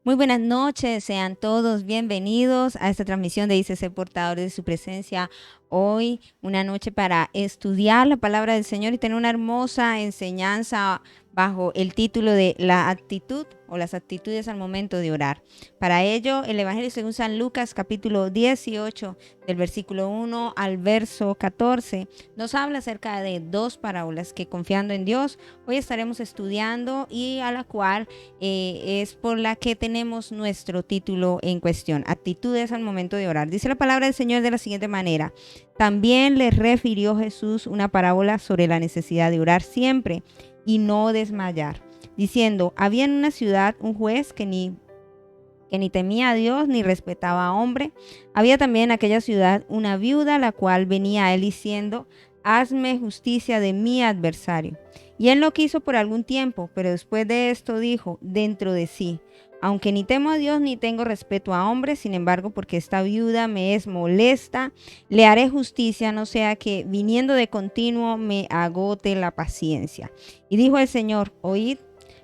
Muy buenas noches, sean todos bienvenidos a esta transmisión de ICC Portadores de su Presencia. Hoy una noche para estudiar la palabra del Señor y tener una hermosa enseñanza bajo el título de la actitud o las actitudes al momento de orar. Para ello, el Evangelio según San Lucas, capítulo 18, del versículo 1 al verso 14, nos habla acerca de dos parábolas que, confiando en Dios, hoy estaremos estudiando y a la cual es por la que tenemos nuestro título en cuestión, actitudes al momento de orar. Dice la palabra del Señor de la siguiente manera: también les refirió Jesús una parábola sobre la necesidad de orar siempre y no desmayar, diciendo: había en una ciudad un juez que ni temía a Dios ni respetaba a hombre. Había también en aquella ciudad una viuda, la cual venía a él diciendo: hazme justicia de mi adversario. Y él no quiso por algún tiempo, pero después de esto dijo dentro de sí: aunque ni temo a Dios ni tengo respeto a hombres, sin embargo, porque esta viuda me es molesta, le haré justicia, no sea que viniendo de continuo me agote la paciencia. Y dijo el Señor: oíd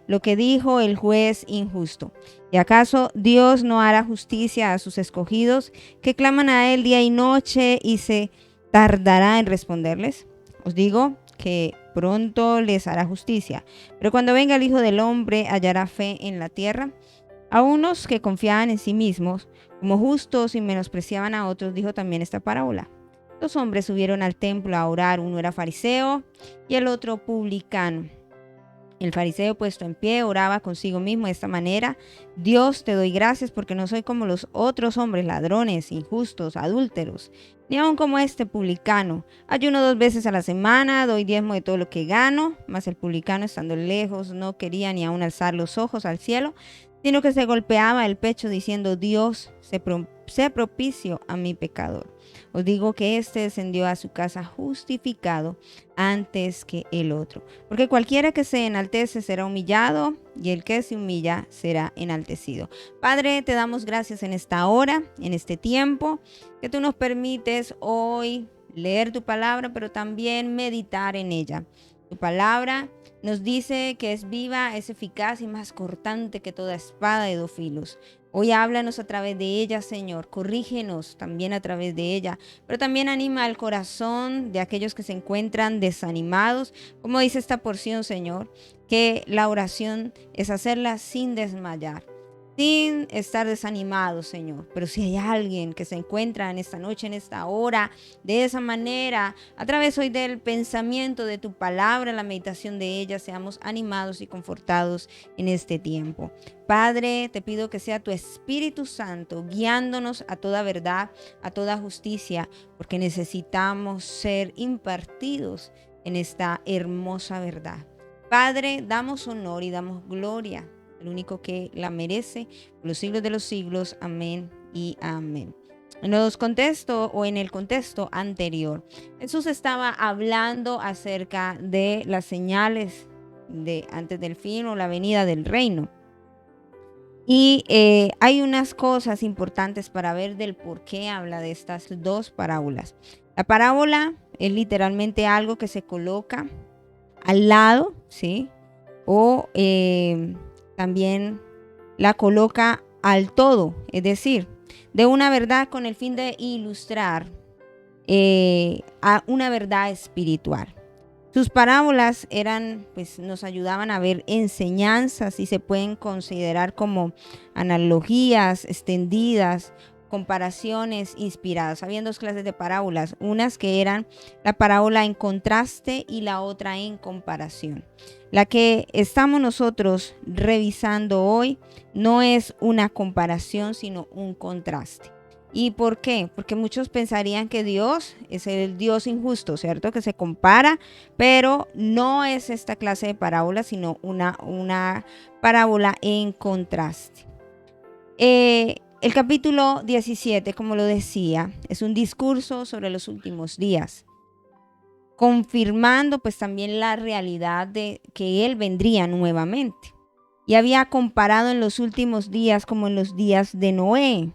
lo que dijo el juez injusto. ¿Y acaso Dios no hará justicia a sus escogidos, que claman a él día y noche, y se tardará en responderles? Os digo que pronto les hará justicia. Pero cuando venga el Hijo del Hombre, ¿hallará fe en la tierra? A unos que confiaban en sí mismos como justos y menospreciaban a otros, dijo también esta parábola. Dos hombres subieron al templo a orar, uno era fariseo y el otro publicano. El fariseo, puesto en pie, oraba consigo mismo de esta manera: Dios, te doy gracias porque no soy como los otros hombres, ladrones, injustos, adúlteros, ni aun como este publicano. Ayuno 2 veces a la semana, doy diezmo de todo lo que gano. Mas el publicano, estando lejos, no quería ni aun alzar los ojos al cielo, sino que se golpeaba el pecho diciendo: Dios, sé propicio a mi pecador. Os digo que éste descendió a su casa justificado antes que el otro. Porque cualquiera que se enaltece será humillado, y el que se humilla será enaltecido. Padre, te damos gracias en esta hora, en este tiempo, que tú nos permites hoy leer tu palabra, pero también meditar en ella. Tu palabra nos dice que es viva, es eficaz y más cortante que toda espada de 2 filos. Hoy háblanos a través de ella, Señor. Corrígenos también a través de ella, pero también anima al corazón de aquellos que se encuentran desanimados. Como dice esta porción, Señor, que la oración es hacerla sin desmayar, sin estar desanimado, Señor. Pero si hay alguien que se encuentra en esta noche, en esta hora, de esa manera, a través hoy del pensamiento de tu palabra, la meditación de ella, seamos animados y confortados en este tiempo. Padre, te pido que sea tu Espíritu Santo guiándonos a toda verdad, a toda justicia, porque necesitamos ser impartidos en esta hermosa verdad. Padre, damos honor y damos gloria el único que la merece, por los siglos de los siglos. Amén y amén. En el contexto anterior, Jesús estaba hablando acerca de las señales de antes del fin o la venida del reino. Y hay unas cosas importantes para ver del por qué habla de estas dos parábolas. La parábola es literalmente algo que se coloca al lado, ¿sí? O también la coloca al todo, es decir, de una verdad con el fin de ilustrar a una verdad espiritual. Sus parábolas nos ayudaban a ver enseñanzas y se pueden considerar como analogías extendidas, comparaciones inspiradas. Habían 2 clases de parábolas, unas que eran la parábola en contraste y la otra en comparación. La que estamos nosotros revisando hoy no es una comparación, sino un contraste. ¿Y por qué? Porque muchos pensarían que Dios es el Dios injusto, ¿cierto? Que se compara, pero no es esta clase de parábola, sino una parábola en contraste. El capítulo 17, como lo decía, es un discurso sobre los últimos días, confirmando pues también la realidad de que Él vendría nuevamente. Y había comparado en los últimos días como en los días de Noé.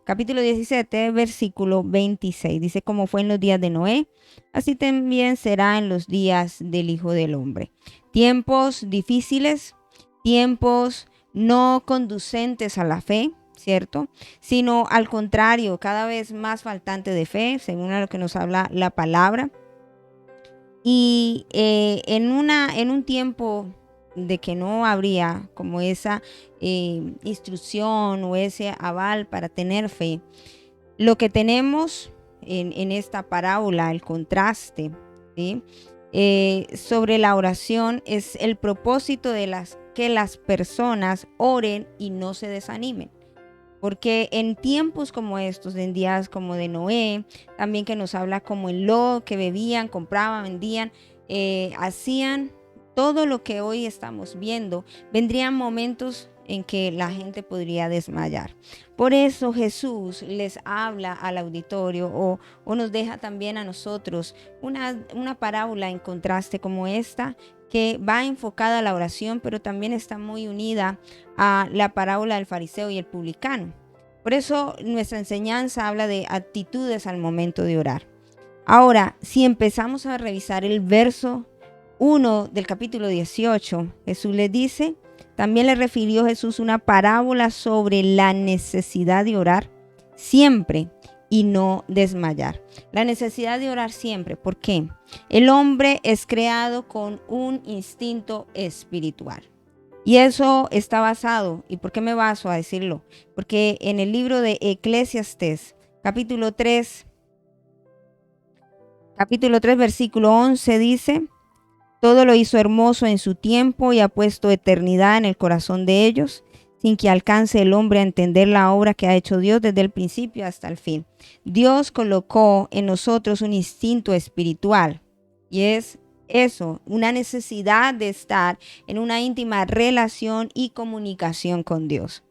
Capítulo 17, versículo 26. Dice: como fue en los días de Noé, así también será en los días del Hijo del Hombre. Tiempos difíciles, tiempos no conducentes a la fe, ¿cierto? Sino al contrario, cada vez más faltante de fe, según a lo que nos habla la palabra. Y en un tiempo de que no habría como esa instrucción o ese aval para tener fe, lo que tenemos en esta parábola, el contraste, ¿sí? Sobre la oración es el propósito de que las personas oren y no se desanimen. Porque en tiempos como estos, en días como de Noé, también que nos habla como en Lot, que bebían, compraban, vendían, hacían todo lo que hoy estamos viendo, vendrían momentos en que la gente podría desmayar. Por eso Jesús les habla al auditorio o nos deja también a nosotros una parábola en contraste como esta, que va enfocada a la oración, pero también está muy unida a la parábola del fariseo y el publicano. Por eso nuestra enseñanza habla de actitudes al momento de orar. Ahora, si empezamos a revisar el verso 1 del capítulo 18, Jesús les dice, también le refirió Jesús una parábola sobre la necesidad de orar siempre y no desmayar. La necesidad de orar siempre. ¿Por qué? El hombre es creado con un instinto espiritual. Y eso está basado, ¿y por qué me baso a decirlo? Porque en el libro de Eclesiastés, capítulo 3, versículo 11 dice, todo lo hizo hermoso en su tiempo y ha puesto eternidad en el corazón de ellos, sin que alcance el hombre a entender la obra que ha hecho Dios desde el principio hasta el fin. Dios colocó en nosotros un instinto espiritual y es eso, una necesidad de estar en una íntima relación y comunicación con Dios.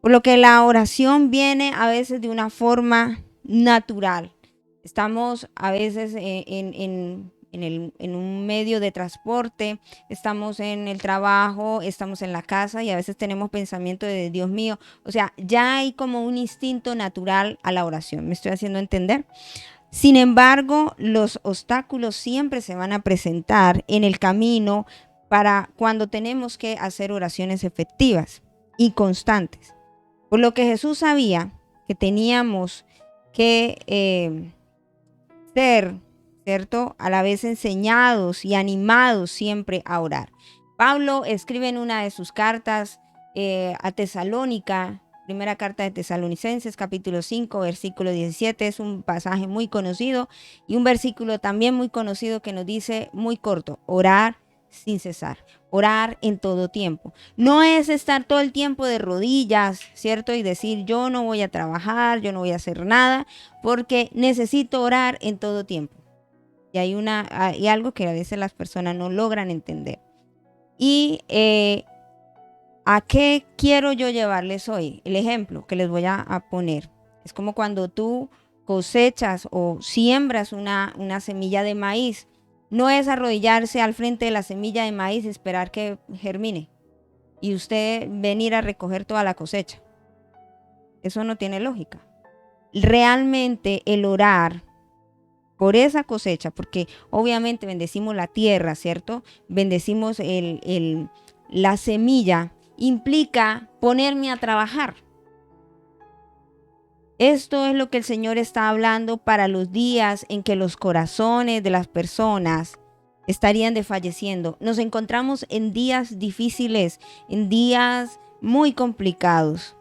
Por lo que la oración viene a veces de una forma natural. Estamos a veces en un medio de transporte, estamos en el trabajo, estamos en la casa y a veces tenemos pensamiento de Dios mío. O sea, ya hay como un instinto natural a la oración. ¿Me estoy haciendo entender? Sin embargo, los obstáculos siempre se van a presentar en el camino para cuando tenemos que hacer oraciones efectivas y constantes. Por lo que Jesús sabía que teníamos que ser, ¿cierto?, a la vez enseñados y animados siempre a orar. Pablo escribe en una de sus cartas a Tesalónica, primera carta de Tesalonicenses, capítulo 5, versículo 17, es un pasaje muy conocido y un versículo también muy conocido que nos dice muy corto, orar sin cesar, orar en todo tiempo. No es estar todo el tiempo de rodillas, ¿cierto? Y decir, yo no voy a trabajar, yo no voy a hacer nada, porque necesito orar en todo tiempo. Y hay algo que a veces las personas no logran entender. Y ¿a qué quiero yo llevarles hoy? El ejemplo que les voy a poner. Es como cuando tú cosechas o siembras una semilla de maíz. No es arrodillarse al frente de la semilla de maíz y esperar que germine y usted venir a recoger toda la cosecha. Eso no tiene lógica. Realmente el orar por esa cosecha, porque obviamente bendecimos la tierra, ¿cierto? Bendecimos la semilla, implica ponerme a trabajar. Esto es lo que el Señor está hablando para los días en que los corazones de las personas estarían desfalleciendo. Nos encontramos en días difíciles, en días muy complicados.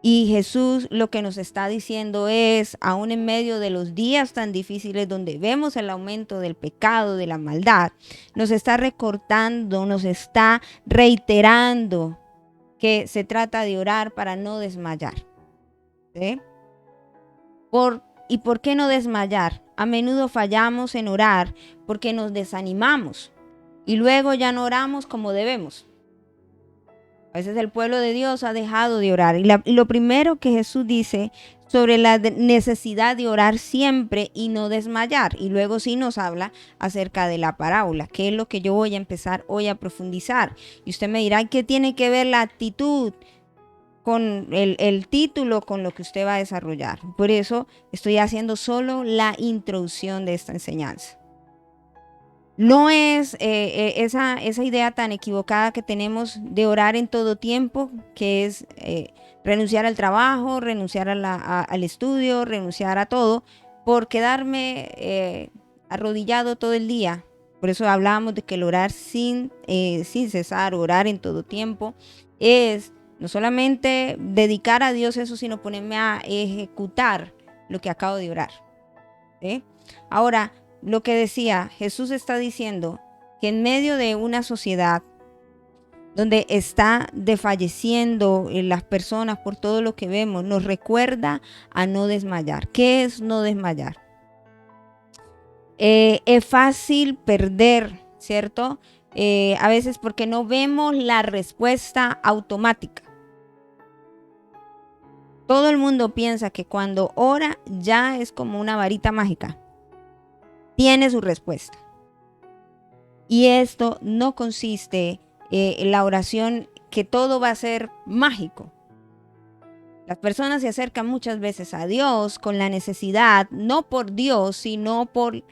Y Jesús lo que nos está diciendo es, aún en medio de los días tan difíciles donde vemos el aumento del pecado, de la maldad, nos está recortando, nos está reiterando que se trata de orar para no desmayar. ¿Sí? ¿Y por qué no desmayar? A menudo fallamos en orar porque nos desanimamos y luego ya no oramos como debemos. A veces el pueblo de Dios ha dejado de orar. Y lo primero que Jesús dice sobre la necesidad de orar siempre y no desmayar. Y luego sí nos habla acerca de la parábola, que es lo que yo voy a empezar hoy a profundizar. Y usted me dirá, ¿qué tiene que ver la actitud con el título, con lo que usted va a desarrollar? Por eso estoy haciendo solo la introducción de esta enseñanza. No es esa idea tan equivocada que tenemos de orar en todo tiempo, que es renunciar al trabajo, renunciar al estudio, renunciar a todo, por quedarme arrodillado todo el día. Por eso hablábamos de que el orar sin cesar, orar en todo tiempo, es no solamente dedicar a Dios eso, sino ponerme a ejecutar lo que acabo de orar. ¿Sí? Ahora, lo que decía, Jesús está diciendo que en medio de una sociedad donde está desfalleciendo las personas por todo lo que vemos, nos recuerda a no desmayar. ¿Qué es no desmayar? Es fácil perder, ¿cierto? A veces porque no vemos la respuesta automática. Todo el mundo piensa que cuando ora ya es como una varita mágica. Tiene su respuesta. Y esto no consiste en la oración que todo va a ser mágico. Las personas se acercan muchas veces a Dios con la necesidad, no por Dios, sino por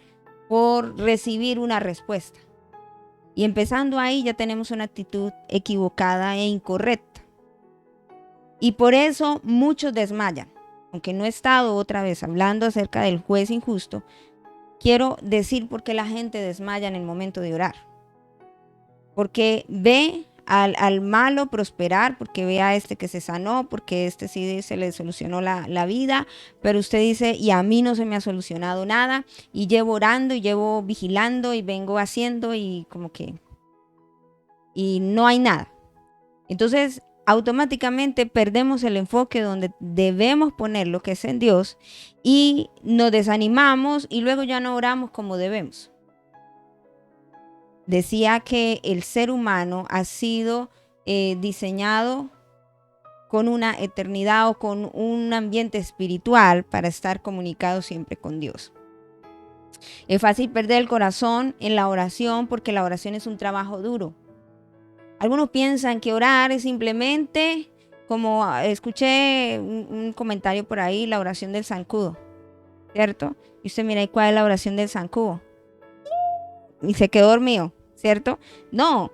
recibir una respuesta. Y empezando ahí ya tenemos una actitud equivocada e incorrecta. Y por eso muchos desmayan. Aunque no he estado otra vez hablando acerca del juez injusto, quiero decir por qué la gente desmaya en el momento de orar. Porque ve al malo prosperar, porque ve a este que se sanó, porque este sí se le solucionó la vida, pero usted dice, y a mí no se me ha solucionado nada, y llevo orando, y llevo vigilando, y vengo haciendo, y como que, y no hay nada. Entonces, automáticamente perdemos el enfoque donde debemos poner lo que es en Dios, y nos desanimamos, y luego ya no oramos como debemos. Decía que el ser humano ha sido diseñado con una eternidad o con un ambiente espiritual para estar comunicado siempre con Dios. Es fácil perder el corazón en la oración porque la oración es un trabajo duro. Algunos piensan que orar es simplemente, como escuché un comentario por ahí, la oración del zancudo, ¿cierto? Y usted mira, ¿y cuál es la oración del zancudo? Y se quedó dormido, ¿cierto? No,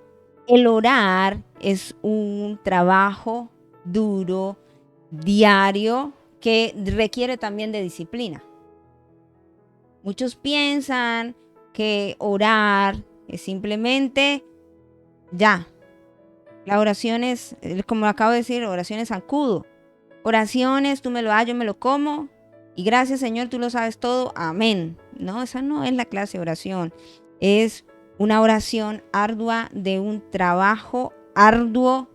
el orar es un trabajo duro, diario, que requiere también de disciplina. Muchos piensan que orar es simplemente ya. La oración es, como acabo de decir, oraciones zancudo. Oraciones, tú me lo das, yo me lo como. Y gracias, Señor, tú lo sabes todo. Amén. No, esa no es la clase de oración. Es una oración ardua de un trabajo arduo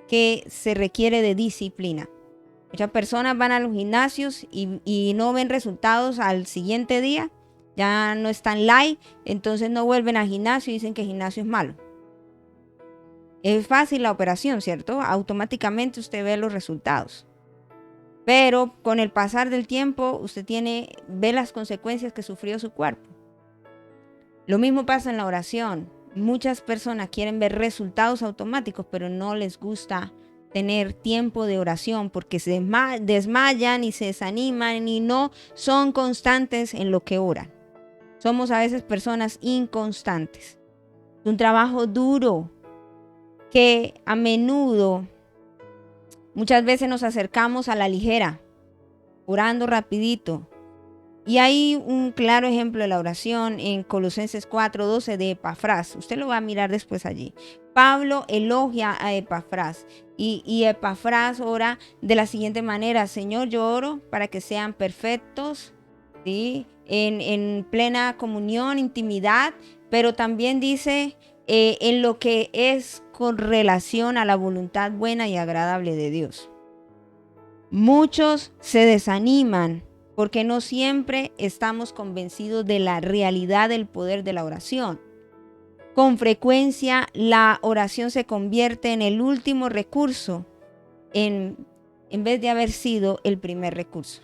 que se requiere de disciplina. Muchas personas van a los gimnasios y no ven resultados al siguiente día, ya no están live, entonces no vuelven al gimnasio y dicen que el gimnasio es malo. Es fácil la operación, ¿cierto? Automáticamente usted ve los resultados. Pero con el pasar del tiempo usted ve las consecuencias que sufrió su cuerpo. Lo mismo pasa en la oración. Muchas personas quieren ver resultados automáticos, pero no les gusta tener tiempo de oración porque se desmayan y se desaniman y no son constantes en lo que oran. Somos a veces personas inconstantes. Es un trabajo duro que a menudo, muchas veces nos acercamos a la ligera, orando rapidito. Y hay un claro ejemplo de la oración en Colosenses 4:12 de Epafras. Usted lo va a mirar después allí. Pablo elogia a Epafras y Epafras ora de la siguiente manera: Señor, yo oro para que sean perfectos, ¿sí? En plena comunión, intimidad, pero también dice en lo que es con relación a la voluntad buena y agradable de Dios. Muchos se desaniman porque no siempre estamos convencidos de la realidad del poder de la oración. Con frecuencia, la oración se convierte en el último recurso en vez de haber sido el primer recurso.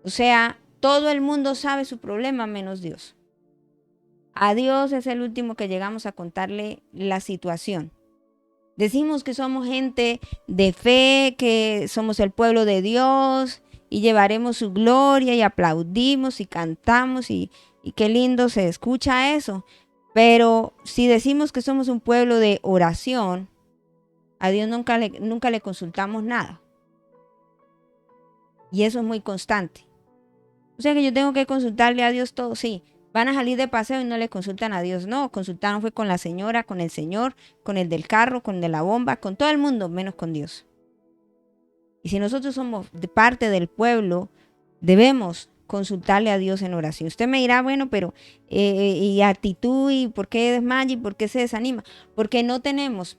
O sea, todo el mundo sabe su problema menos Dios. A Dios es el último que llegamos a contarle la situación. Decimos que somos gente de fe, que somos el pueblo de Dios y llevaremos su gloria y aplaudimos y cantamos y y qué lindo se escucha eso. Pero si decimos que somos un pueblo de oración, a Dios nunca le consultamos nada. Y eso es muy constante. O sea que yo tengo que consultarle a Dios todo, sí. Van a salir de paseo y no le consultan a Dios. No, consultaron fue con la señora, con el señor, con el del carro, con el de la bomba, con todo el mundo, menos con Dios. Y si nosotros somos parte del pueblo, debemos consultarle a Dios en oración. Usted me dirá, bueno, pero y actitud, y por qué desmaya y por qué se desanima. Porque no tenemos,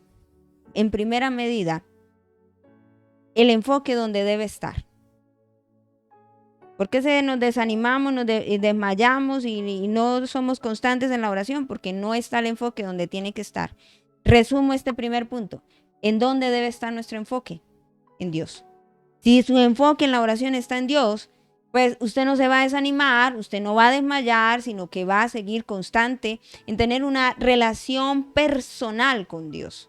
en primera medida, el enfoque donde debe estar. ¿Por qué nos desanimamos, desmayamos y no somos constantes en la oración? Porque no está el enfoque donde tiene que estar. Resumo este primer punto. ¿En dónde debe estar nuestro enfoque? En Dios. Si su enfoque en la oración está en Dios, pues usted no se va a desanimar, usted no va a desmayar, sino que va a seguir constante en tener una relación personal con Dios.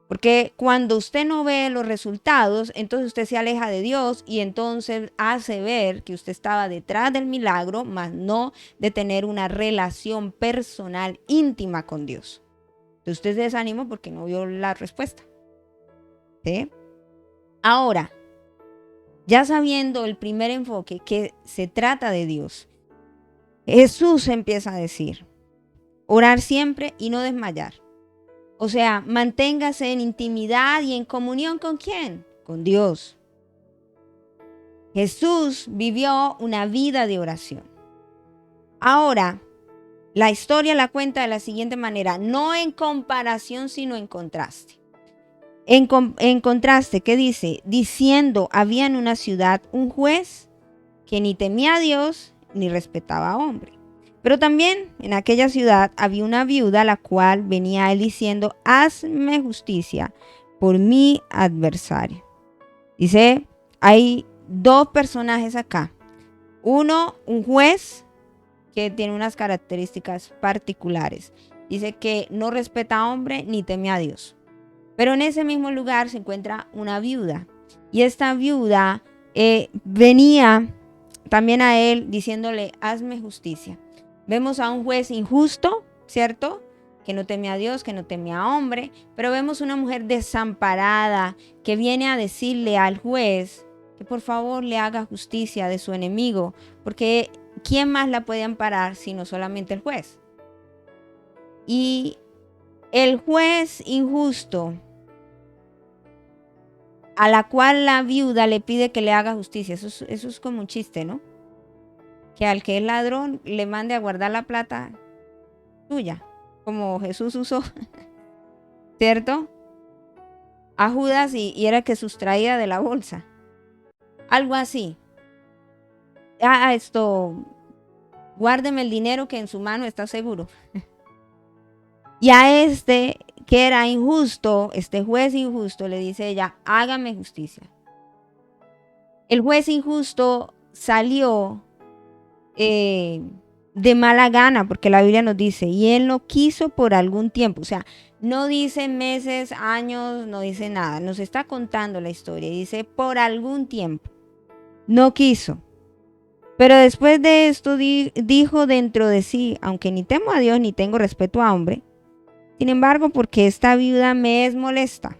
Porque cuando usted no ve los resultados, entonces usted se aleja de Dios y entonces hace ver que usted estaba detrás del milagro, más no de tener una relación personal íntima con Dios. Entonces usted se desanimó porque no vio la respuesta. ¿Sí? Ahora, ya sabiendo el primer enfoque, que se trata de Dios, Jesús empieza a decir, orar siempre y no desmayar. O sea, manténgase en intimidad y en comunión ¿con quién? Con Dios. Jesús vivió una vida de oración. Ahora, la historia la cuenta de la siguiente manera, no en comparación, sino en contraste. En contraste, ¿qué dice? Diciendo, había en una ciudad un juez que ni temía a Dios ni respetaba a hombre. Pero también en aquella ciudad había una viuda, la cual venía a él diciendo, hazme justicia por mi adversario. Dice, hay dos personajes acá. Uno, un juez que tiene unas características particulares. Dice que no respeta a hombre ni teme a Dios. Pero en ese mismo lugar se encuentra una viuda. Y esta viuda venía también a él diciéndole, hazme justicia. Vemos a un juez injusto, ¿cierto? Que no teme a Dios, que no teme a hombre. Pero vemos una mujer desamparada que viene a decirle al juez que por favor le haga justicia de su enemigo. Porque ¿quién más la puede amparar sino solamente el juez? Y el juez injusto, a la cual la viuda le pide que le haga justicia. Eso es como un chiste, ¿no? Que al que es ladrón le mande a guardar la plata tuya, como Jesús usó, ¿cierto? A Judas y era que sustraía de la bolsa. Algo así. Guárdeme el dinero que en su mano está seguro. Y a este que era injusto, este juez injusto, le dice ella, hágame justicia. El juez injusto salió de mala gana, porque la Biblia nos dice, y él lo quiso por algún tiempo. O sea, no dice meses, años, no dice nada. Nos está contando la historia. Dice, por algún tiempo. No quiso. Pero después de esto dijo dentro de sí, aunque ni temo a Dios ni tengo respeto a hombre, sin embargo, porque esta viuda me es molesta,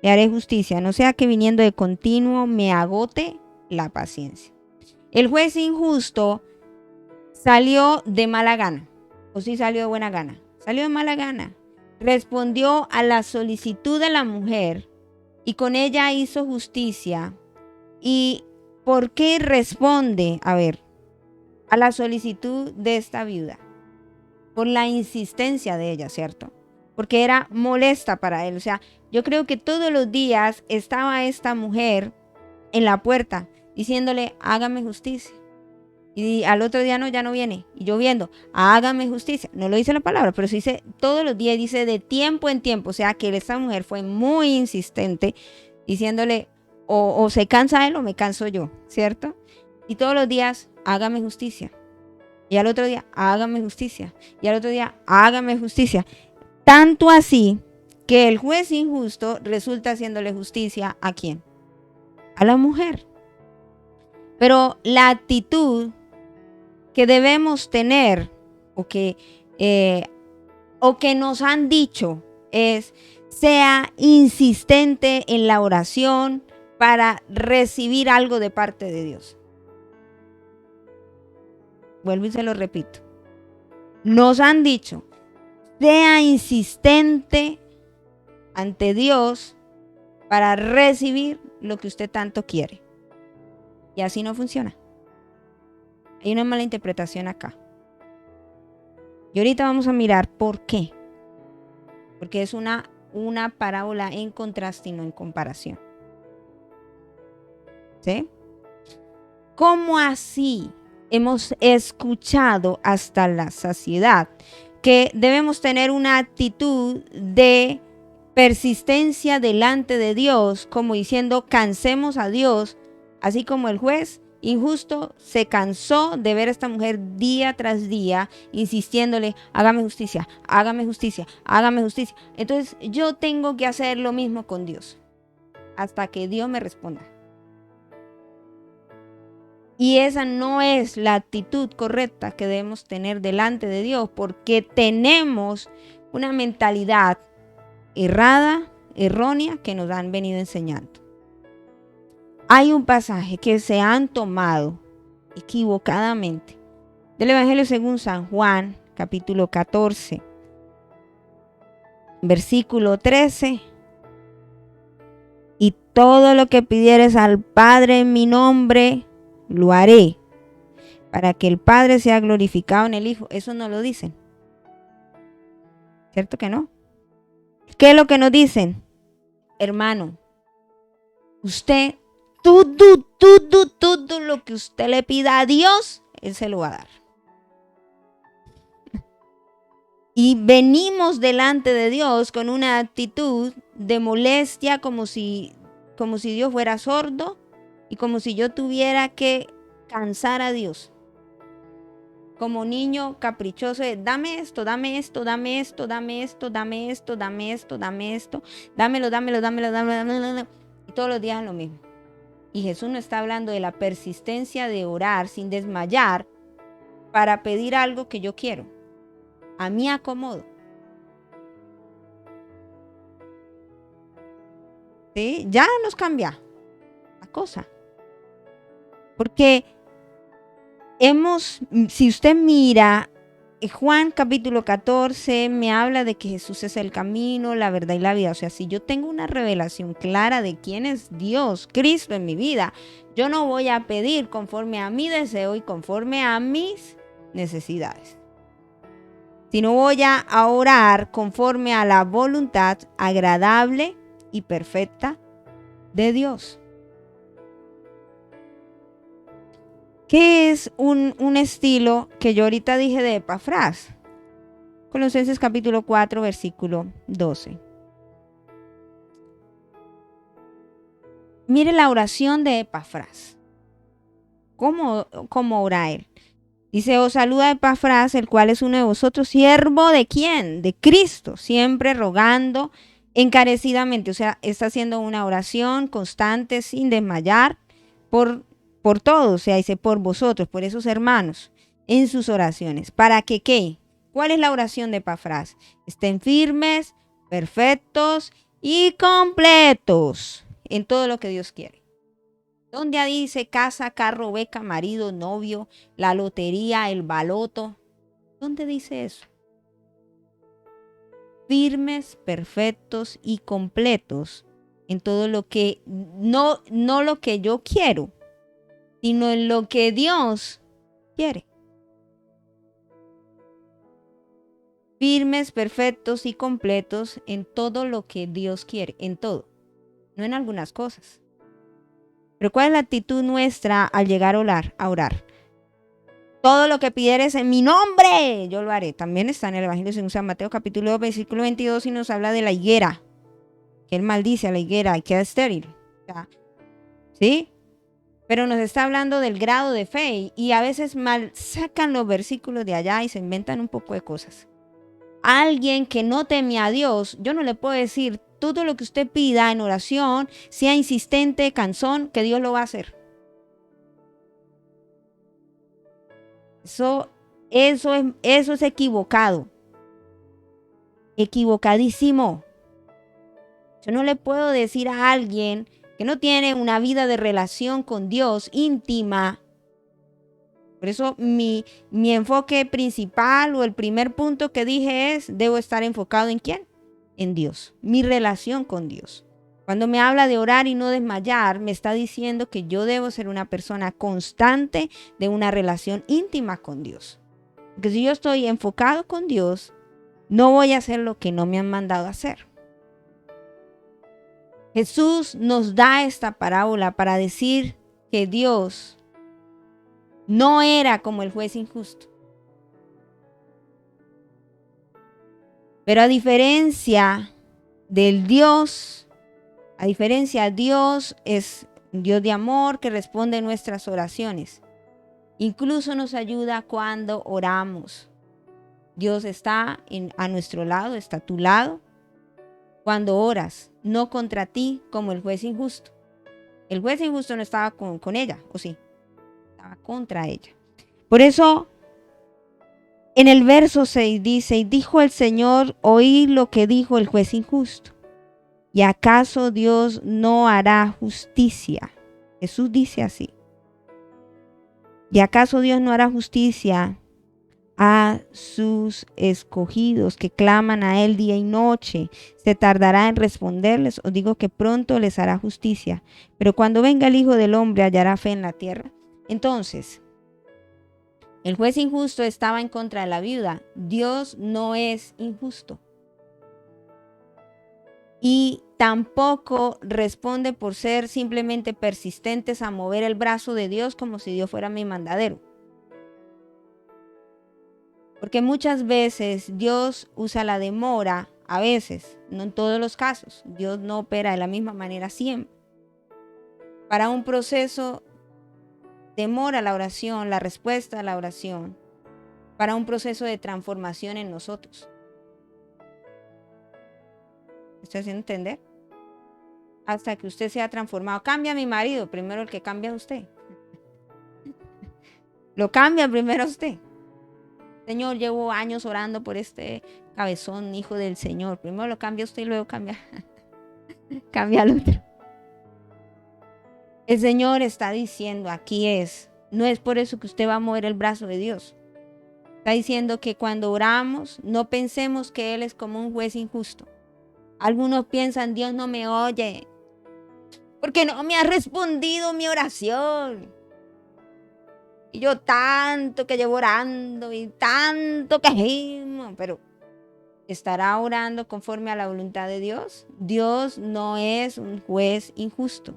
le haré justicia, no sea que viniendo de continuo me agote la paciencia. El juez injusto salió de mala gana, o sí salió de buena gana, salió de mala gana. Respondió a la solicitud de la mujer y con ella hizo justicia. ¿Y por qué responde? A ver, a la solicitud de esta viuda. Por la insistencia de ella, ¿cierto? Porque era molesta para él. O sea, yo creo que todos los días estaba esta mujer en la puerta diciéndole, hágame justicia. Y al otro día no, ya no viene. Y yo viendo, hágame justicia. No lo dice la palabra, pero se dice todos los días, dice de tiempo en tiempo. O sea, que esta mujer fue muy insistente diciéndole, o se cansa él o me canso yo, ¿cierto? Y todos los días, hágame justicia. Y al otro día, hágame justicia. Y al otro día, hágame justicia. Tanto así que el juez injusto resulta haciéndole justicia ¿a quién? A la mujer. Pero la actitud que debemos tener o que nos han dicho es: sea insistente en la oración para recibir algo de parte de Dios. Vuelvo y se lo repito. Nos han dicho: sea insistente ante Dios para recibir lo que usted tanto quiere. Y así no funciona. Hay una mala interpretación acá. Y ahorita vamos a mirar por qué. Porque es una parábola en contraste y no en comparación. ¿Sí? ¿Cómo así hemos escuchado hasta la saciedad que debemos tener una actitud de persistencia delante de Dios, como diciendo: cansemos a Dios, así como el juez injusto se cansó de ver a esta mujer día tras día insistiéndole: hágame justicia, hágame justicia, hágame justicia? Entonces yo tengo que hacer lo mismo con Dios hasta que Dios me responda. Y esa no es la actitud correcta que debemos tener delante de Dios, porque tenemos una mentalidad errada, errónea, que nos han venido enseñando. Hay un pasaje que se han tomado equivocadamente del Evangelio según San Juan, capítulo 14, versículo 13. Y todo lo que pidieres al Padre en mi nombre, lo haré, para que el Padre sea glorificado en el Hijo. Eso no lo dicen. ¿Cierto que no? ¿Qué es lo que nos dicen? Hermano, usted, todo lo que usted le pida a Dios, Él se lo va a dar. Y venimos delante de Dios con una actitud de molestia, como si Dios fuera sordo y como si yo tuviera que cansar a Dios. Como niño caprichoso de: dame esto, dame esto, dame esto, dame esto, dame esto, dame esto, dame esto, dámelo. Y todos los días lo mismo. Y Jesús no está hablando de la persistencia de orar sin desmayar para pedir algo que yo quiero, a mi acomodo. ¿Sí? Ya nos cambia la cosa. Porque si usted mira, Juan capítulo 14 me habla de que Jesús es el camino, la verdad y la vida. O sea, si yo tengo una revelación clara de quién es Dios, Cristo en mi vida, yo no voy a pedir conforme a mi deseo y conforme a mis necesidades, sino voy a orar conforme a la voluntad agradable y perfecta de Dios. ¿Qué es un estilo que yo ahorita dije de Epafras? Colosenses capítulo 4, versículo 12. Mire la oración de Epafras. ¿Cómo ora él? Dice: os saluda Epafras, el cual es uno de vosotros, siervo ¿de quién? De Cristo, siempre rogando encarecidamente. O sea, está haciendo una oración constante sin desmayar por todos. O sea, dice: por vosotros, por esos hermanos, en sus oraciones. ¿Para que qué? ¿Cuál es la oración de Epafras? Estén firmes, perfectos y completos en todo lo que Dios quiere. ¿Dónde dice casa, carro, beca, marido, novio, la lotería, el baloto? ¿Dónde dice eso? Firmes, perfectos y completos en todo lo que, no lo que yo quiero, sino en lo que Dios quiere. Firmes, perfectos y completos en todo lo que Dios quiere, en todo, no en algunas cosas. Pero ¿cuál es la actitud nuestra al llegar a orar? Todo lo que pidieres en mi nombre, yo lo haré. También está en el Evangelio según San Mateo capítulo 2, versículo 22, y nos habla de la higuera, que él maldice a la higuera y queda estéril. ¿Sí? Pero nos está hablando del grado de fe, y a veces mal sacan los versículos de allá y se inventan un poco de cosas. A alguien que no teme a Dios, yo no le puedo decir: todo lo que usted pida en oración, sea insistente, cansón, que Dios lo va a hacer. Eso, eso es equivocado. Equivocadísimo. Yo no le puedo decir a alguien que no tiene una vida de relación con Dios íntima. Por eso mi enfoque principal o el primer punto que dije es, debo estar enfocado ¿en quién? En Dios, mi relación con Dios. Cuando me habla de orar y no desmayar, me está diciendo que yo debo ser una persona constante de una relación íntima con Dios. Porque si yo estoy enfocado con Dios, no voy a hacer lo que no me han mandado a hacer. Jesús nos da esta parábola para decir que Dios no era como el juez injusto. Pero a diferencia Dios es un Dios de amor que responde a nuestras oraciones. Incluso nos ayuda cuando oramos. Dios está a nuestro lado, está a tu lado. Cuando oras, no contra ti como el juez injusto. El juez injusto no estaba con ella, ¿o sí? Estaba contra ella. Por eso, en el verso 6 dice, y dijo el Señor, oí lo que dijo el juez injusto. ¿Y acaso Dios no hará justicia? Jesús dice así. ¿Y acaso Dios no hará justicia a sus escogidos que claman a Él día y noche? ¿Se tardará en responderles? Os digo que pronto les hará justicia. Pero cuando venga el Hijo del Hombre, ¿hallará fe en la tierra? Entonces, el juez injusto estaba en contra de la viuda. Dios no es injusto. Y tampoco responde por ser simplemente persistentes a mover el brazo de Dios como si Dios fuera mi mandadero. Porque muchas veces Dios usa la demora, a veces, no en todos los casos. Dios no opera de la misma manera siempre. Para un proceso demora la oración, la respuesta a la oración, para un proceso de transformación en nosotros. ¿Me estoy haciendo entender? Hasta que usted sea transformado. Cambia a mi marido, primero el que cambia a usted. Lo cambia primero a usted. Señor, llevo años orando por este cabezón, hijo del Señor. Primero lo cambia usted y luego cambia al otro. El Señor está diciendo aquí no es por eso que usted va a mover el brazo de Dios. Está diciendo que cuando oramos no pensemos que Él es como un juez injusto. Algunos piensan, Dios no me oye, porque no me ha respondido mi oración. Y yo tanto que llevo orando y tanto que gimo, pero ¿estará orando conforme a la voluntad de Dios? Dios no es un juez injusto.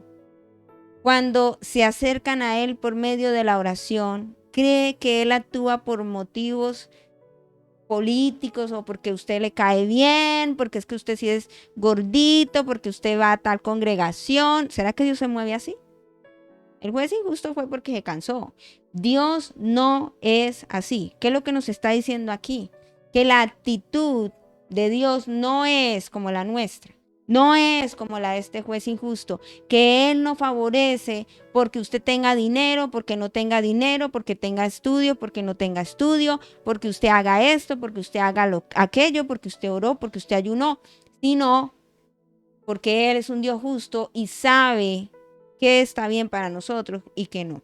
Cuando se acercan a Él por medio de la oración, cree que Él actúa por motivos políticos o porque usted le cae bien, porque es que usted sí es gordito, porque usted va a tal congregación. ¿Será que Dios se mueve así? El juez injusto fue porque se cansó. Dios no es así. ¿Qué es lo que nos está diciendo aquí? Que la actitud de Dios no es como la nuestra. No es como la de este juez injusto, que Él no favorece porque usted tenga dinero, porque no tenga dinero, porque tenga estudio, porque no tenga estudio, porque usted haga esto, porque usted haga aquello, porque usted oró, porque usted ayunó, sino porque Él es un Dios justo y sabe qué está bien para nosotros y qué no.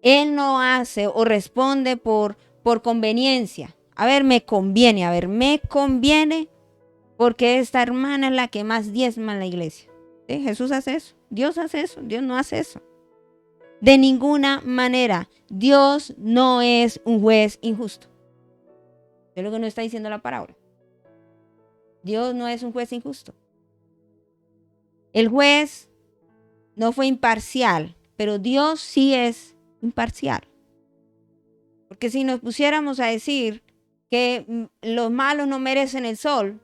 Él no hace o responde por conveniencia. Me conviene porque esta hermana es la que más diezma en la iglesia. ¿Sí? Jesús hace eso, Dios hace eso, Dios no hace eso. De ninguna manera, Dios no es un juez injusto. Es lo que nos está diciendo la parábola. Dios no es un juez injusto. El juez no fue imparcial, pero Dios sí es imparcial. Porque si nos pusiéramos a decir que los malos no merecen el sol,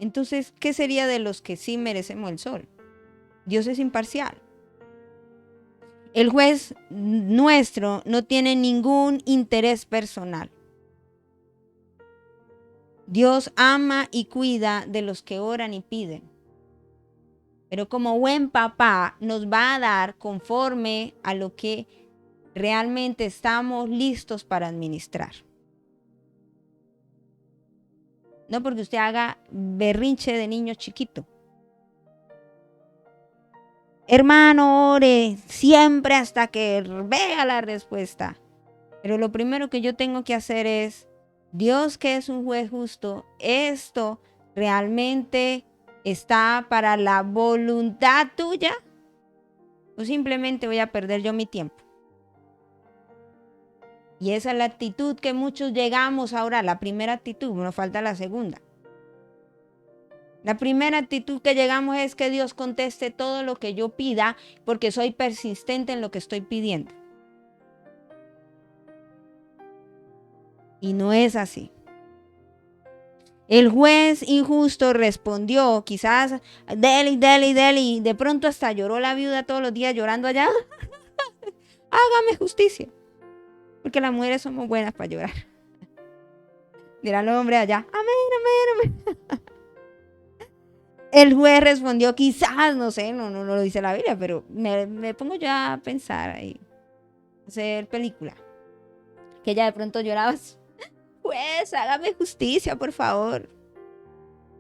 entonces, ¿qué sería de los que sí merecemos el sol? Dios es imparcial. El juez nuestro no tiene ningún interés personal. Dios ama y cuida de los que oran y piden. Pero como buen papá nos va a dar conforme a lo que realmente estamos listos para administrar. No porque usted haga berrinche de niño chiquito. Hermano, ore siempre hasta que vea la respuesta. Pero lo primero que yo tengo que hacer es, Dios que es un juez justo, ¿esto realmente está para la voluntad tuya? ¿O simplemente voy a perder yo mi tiempo? Y esa es la actitud que muchos llegamos ahora, la primera actitud, nos falta la segunda. La primera actitud que llegamos es que Dios conteste todo lo que yo pida porque soy persistente en lo que estoy pidiendo. Y no es así. El juez injusto respondió, quizás, dele, y de pronto hasta lloró la viuda todos los días llorando allá. Hágame justicia. Porque las mujeres somos buenas para llorar. Dirá el hombre allá, amén, amén, amén. El juez respondió, quizás, no sé, no lo dice la Biblia, pero me pongo ya a pensar ahí, hacer película. Que ella de pronto lloraba, juez, hágame justicia, por favor.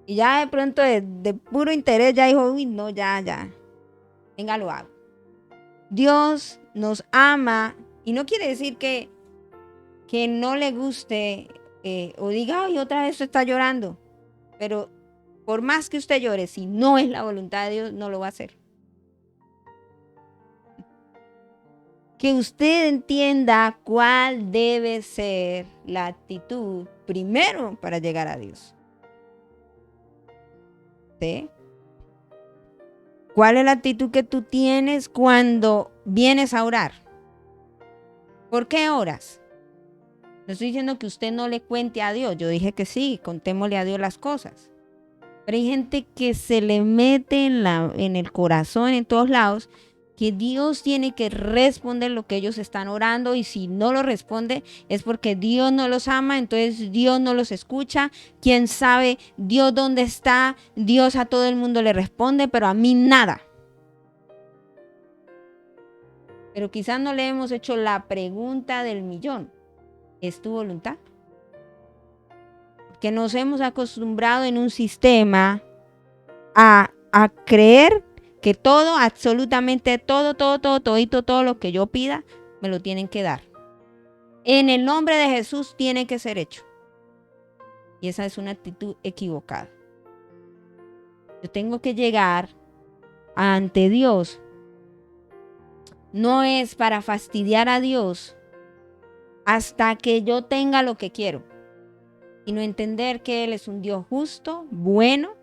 Y ya de pronto de puro interés ya dijo, uy, no, ya, venga, lo hago. Dios nos ama y no quiere decir que no le guste o diga, ay, otra vez está llorando, pero por más que usted llore, si no es la voluntad de Dios, no lo va a hacer. Que usted entienda cuál debe ser la actitud primero para llegar a Dios. ¿Sí? ¿Cuál es la actitud que tú tienes cuando vienes a orar? ¿Por qué oras? No estoy diciendo que usted no le cuente a Dios. Yo dije que sí, contémosle a Dios las cosas. Pero hay gente que se le mete en el corazón, en todos lados, que Dios tiene que responder lo que ellos están orando y si no lo responde es porque Dios no los ama, entonces Dios no los escucha. ¿Quién sabe Dios dónde está? Dios a todo el mundo le responde, pero a mí nada. Pero quizás no le hemos hecho la pregunta del millón. ¿Es tu voluntad? Que nos hemos acostumbrado en un sistema a creer que todo, absolutamente todo lo que yo pida, me lo tienen que dar. En el nombre de Jesús tiene que ser hecho. Y esa es una actitud equivocada. Yo tengo que llegar ante Dios. No es para fastidiar a Dios hasta que yo tenga lo que quiero. Sino entender que Él es un Dios justo, bueno,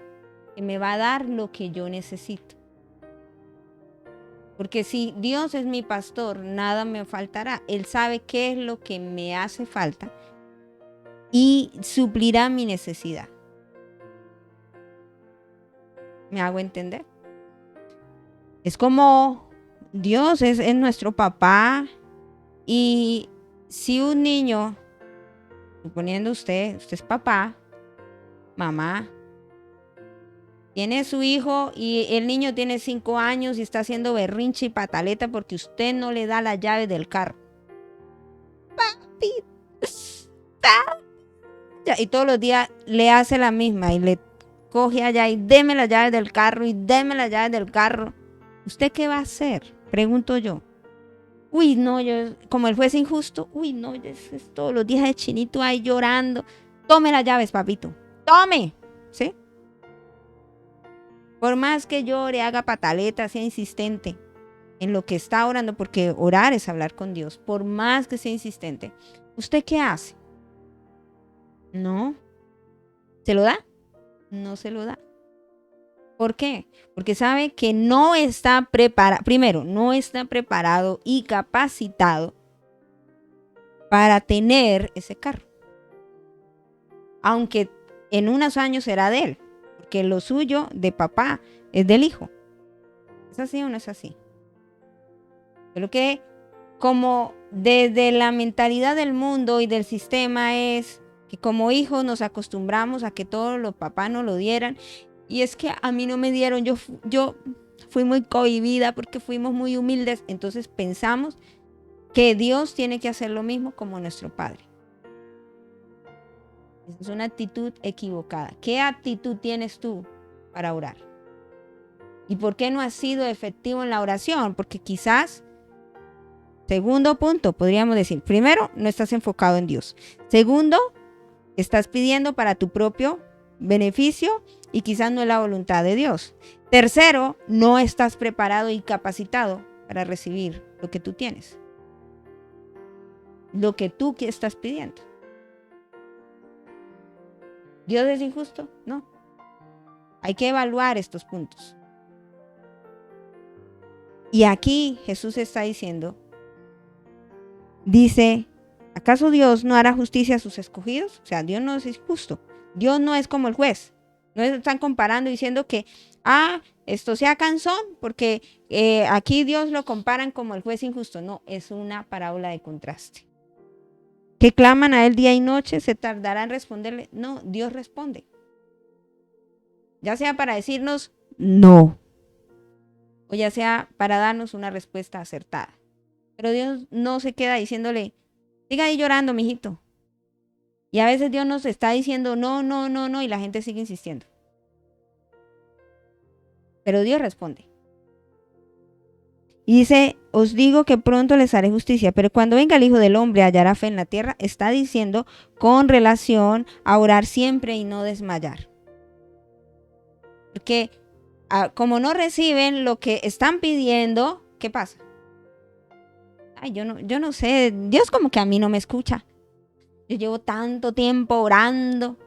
que me va a dar lo que yo necesito. Porque si Dios es mi pastor, nada me faltará. Él sabe qué es lo que me hace falta y suplirá mi necesidad. ¿Me hago entender? Es como Dios es nuestro papá y si un niño, suponiendo usted es papá, mamá, tiene su hijo y el niño tiene 5 años y está haciendo berrinche y pataleta porque usted no le da la llave del carro. Papi, y todos los días le hace la misma y le coge allá y deme la llave del carro y deme la llave del carro. ¿Usted qué va a hacer? Pregunto yo. Uy, no, yo, como el juez injusto, uy, no, es todos los días de chinito ahí llorando. Tome las llaves, papito. Tome. ¿Sí? Por más que llore, haga pataleta, sea insistente en lo que está orando, porque orar es hablar con Dios. Por más que sea insistente, ¿usted qué hace? No. ¿Se lo da? No se lo da. ¿Por qué? Porque sabe que no está preparado, primero, no está preparado y capacitado para tener ese carro. Aunque en unos años será de él, porque lo suyo de papá es del hijo. ¿Es así o no es así? Pero que como desde la mentalidad del mundo y del sistema es que como hijos nos acostumbramos a que todos los papás nos lo dieran Y es que a mí no me dieron, yo fui muy cohibida porque fuimos muy humildes. Entonces pensamos que Dios tiene que hacer lo mismo como nuestro Padre. Esa es una actitud equivocada. ¿Qué actitud tienes tú para orar? ¿Y por qué no has sido efectivo en la oración? Porque quizás, segundo punto, podríamos decir, primero, no estás enfocado en Dios. Segundo, estás pidiendo para tu propio beneficio y quizás no es la voluntad de Dios. Tercero, no estás preparado y capacitado para recibir lo que tú tienes. Lo que tú estás pidiendo. ¿Dios es injusto? No. Hay que evaluar estos puntos. Y aquí Jesús está diciendo, dice, ¿acaso Dios no hará justicia a sus escogidos? O sea, Dios no es injusto. Dios no es como el juez. No están comparando diciendo que, esto sea cansón, porque aquí Dios lo comparan como el juez injusto. No, es una parábola de contraste. Que claman a él día y noche, se tardará en responderle. No, Dios responde. Ya sea para decirnos no, o ya sea para darnos una respuesta acertada. Pero Dios no se queda diciéndole, siga ahí llorando, mijito. Y a veces Dios nos está diciendo no, no, no, no, y la gente sigue insistiendo. Pero Dios responde. Y dice, os digo que pronto les haré justicia, pero cuando venga el Hijo del Hombre hallará fe en la tierra. Está diciendo con relación a orar siempre y no desmayar. Porque como no reciben lo que están pidiendo, ¿qué pasa? Ay, yo no sé, Dios como que a mí no me escucha. Yo llevo tanto tiempo orando.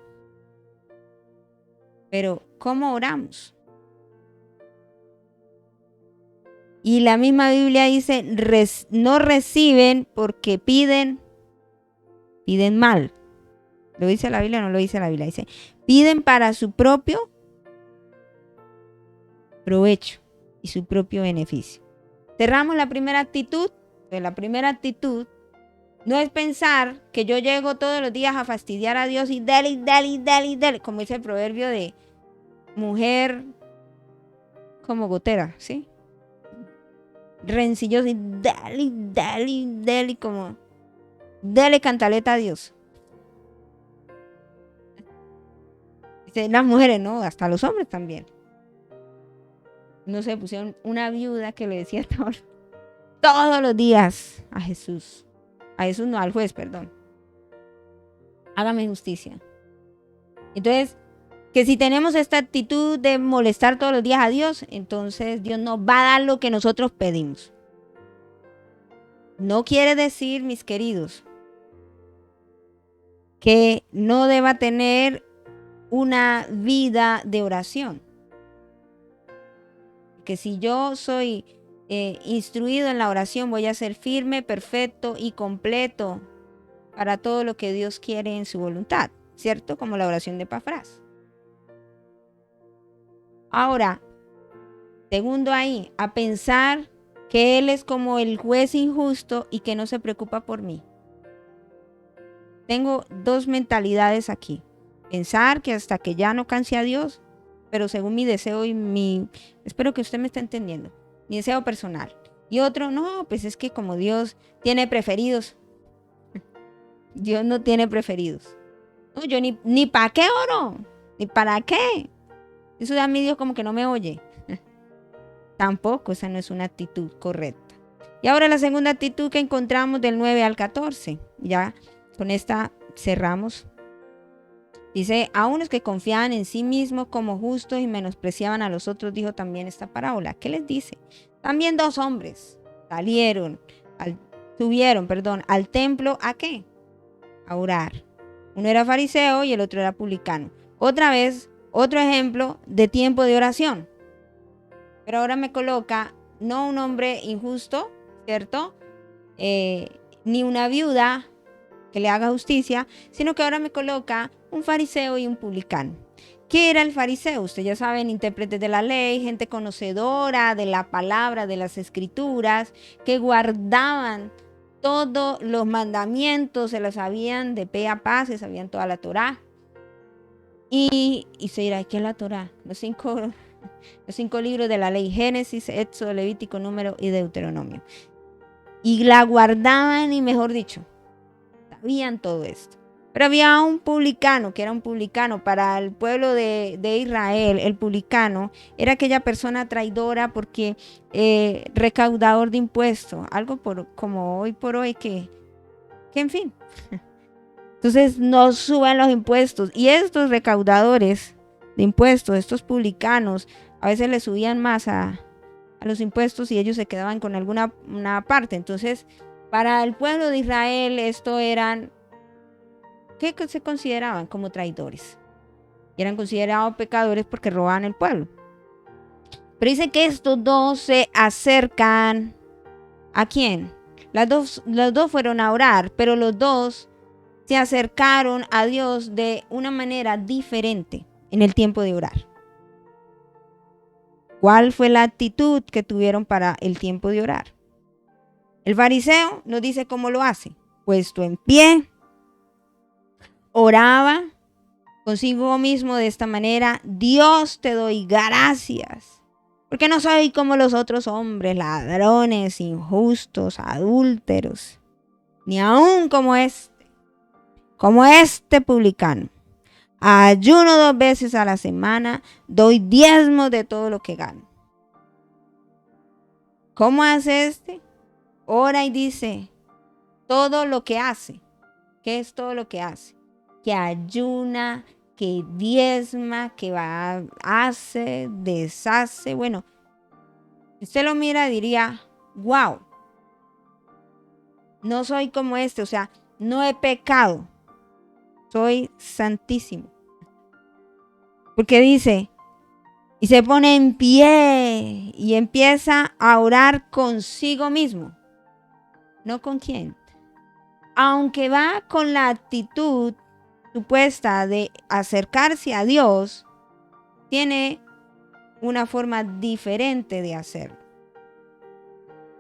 Pero, ¿cómo oramos? Y la misma Biblia dice, no reciben porque piden mal. ¿Lo dice la Biblia o no lo dice la Biblia? Dice, piden para su propio provecho y su propio beneficio. Cerramos la primera actitud. La primera actitud no es pensar que yo llego todos los días a fastidiar a Dios y dale, como dice el proverbio de mujer como gotera, ¿sí? Rencilloso y dale, como dale cantaleta a Dios. Dicen las mujeres, no, hasta los hombres también. No sé, pusieron una viuda que le decía todos los días a Jesús. A Jesús no, al juez, perdón. Hágame justicia. Entonces, que si tenemos esta actitud de molestar todos los días a Dios, entonces Dios nos va a dar lo que nosotros pedimos. No quiere decir, mis queridos, que no deba tener una vida de oración. Que si yo soy instruido en la oración, voy a ser firme, perfecto y completo para todo lo que Dios quiere en su voluntad, ¿cierto? Como la oración de Epafrás. Ahora, segundo ahí, a pensar que Él es como el juez injusto y que no se preocupa por mí. Tengo dos mentalidades aquí. Pensar que hasta que ya no canse a Dios, pero según mi deseo y espero que usted me esté entendiendo, mi deseo personal. Y otro, no, pues es que como Dios tiene preferidos. Dios no tiene preferidos. No, yo ni para qué oro, ni para qué. Eso da a mí Dios como que no me oye. Tampoco, esa no es una actitud correcta. Y ahora la segunda actitud que encontramos del 9 al 14. Ya con esta cerramos. Dice, a unos que confiaban en sí mismos como justos y menospreciaban a los otros, dijo también esta parábola. ¿Qué les dice? También dos hombres subieron al templo, ¿a qué? A orar. Uno era fariseo y el otro era publicano. Otra vez, otro ejemplo de tiempo de oración. Pero ahora me coloca no un hombre injusto, ¿cierto? Ni una viuda que le haga justicia, sino que ahora me coloca un fariseo y un publicano. ¿Qué era el fariseo? Ustedes ya saben, intérpretes de la ley, gente conocedora de la palabra, de las escrituras, que guardaban todos los mandamientos, se los sabían de pe a pa, se sabían toda la Torá. Y se dirá, ¿qué es la Torá? Los cinco libros de la ley: Génesis, Éxodo, Levítico, Número y Deuteronomio. Y la guardaban y, mejor dicho, sabían todo esto. Pero había un publicano, que era un publicano para el pueblo de Israel. El publicano era aquella persona traidora porque recaudador de impuestos, algo como hoy por hoy que en fin. Entonces no suben los impuestos, y estos recaudadores de impuestos, estos publicanos, a veces le subían más a los impuestos y ellos se quedaban con una parte. Entonces, para el pueblo de Israel, esto eran, ¿qué se consideraban? Como traidores. Y eran considerados pecadores porque robaban el pueblo. Pero dice que estos dos se acercan. ¿A quién? Los dos fueron a orar, pero los dos se acercaron a Dios de una manera diferente en el tiempo de orar. ¿Cuál fue la actitud que tuvieron para el tiempo de orar? El fariseo nos dice cómo lo hace. Puesto en pie, oraba consigo mismo de esta manera: Dios, te doy gracias, porque no soy como los otros hombres, ladrones, injustos, adúlteros, ni aún como este publicano. Ayuno 2 veces a la semana, doy diezmos de todo lo que gano. ¿Cómo hace este? Ora y dice todo lo que hace. ¿Qué es todo lo que hace? Que ayuna, que diezma, que hace, deshace. Bueno, si usted lo mira diría, wow, no soy como este, o sea, no he pecado, soy santísimo. Porque dice, y se pone en pie y empieza a orar consigo mismo. ¿No con quién? Aunque va con la actitud supuesta de acercarse a Dios, tiene una forma diferente de hacerlo.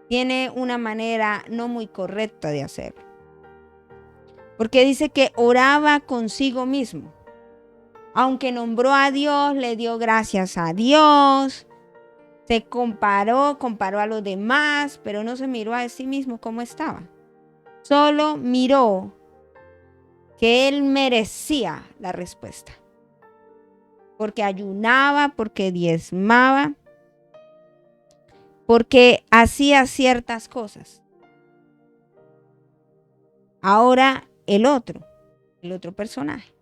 Tiene una manera no muy correcta de hacerlo. Porque dice que oraba consigo mismo. Aunque nombró a Dios, le dio gracias a Dios, se comparó a los demás, pero no se miró a sí mismo cómo estaba. Solo miró que él merecía la respuesta. Porque ayunaba, porque diezmaba, porque hacía ciertas cosas. Ahora el otro personaje.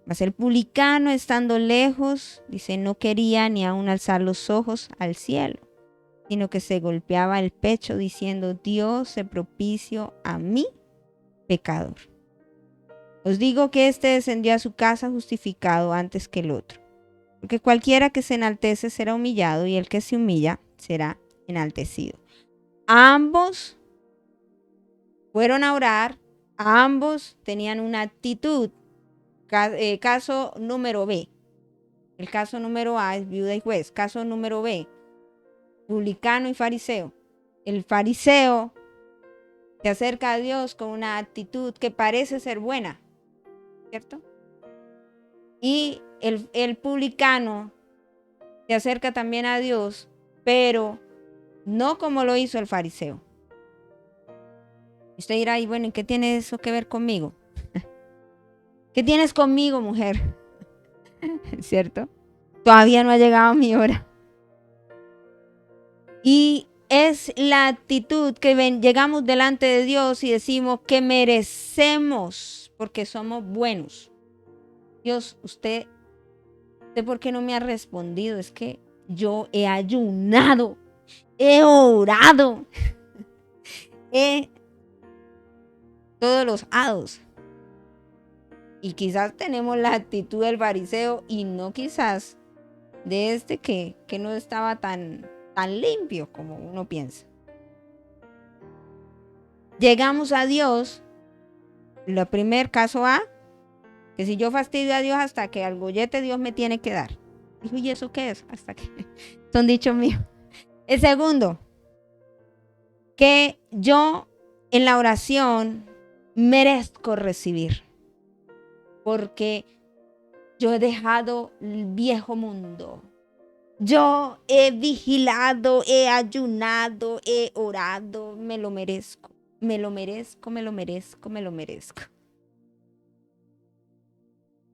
Mas el publicano, estando lejos, dice, no quería ni aún alzar los ojos al cielo, sino que se golpeaba el pecho diciendo: Dios, sé propicio a mí, pecador. Os digo que este descendió a su casa justificado antes que el otro. Porque cualquiera que se enaltece será humillado, y el que se humilla será enaltecido. Ambos fueron a orar, ambos tenían una actitud. Caso número B. El caso número A es viuda y juez. Caso número B, publicano y fariseo. El fariseo se acerca a Dios con una actitud que parece ser buena, ¿cierto? Y el publicano se acerca también a Dios, pero no como lo hizo el fariseo. Usted dirá, y bueno, ¿y qué tiene eso que ver conmigo? ¿Qué tienes conmigo, mujer? ¿Cierto? Todavía no ha llegado mi hora. Y es la actitud que llegamos delante de Dios y decimos que merecemos porque somos buenos. Dios, usted ¿por qué no me ha respondido? Es que yo he ayunado, he orado, todos los hados. Y quizás tenemos la actitud del fariseo y no quizás de este que no estaba tan limpio como uno piensa. Llegamos a Dios, el primer caso A, que si yo fastidio a Dios hasta que al gollete Dios me tiene que dar. Dijo, ¿y eso qué es? Hasta que son dichos míos. El segundo, que yo en la oración merezco recibir. Porque Yo he dejado el viejo mundo. Yo he vigilado, he ayunado, he orado, me lo merezco, me lo merezco, me lo merezco, me lo merezco.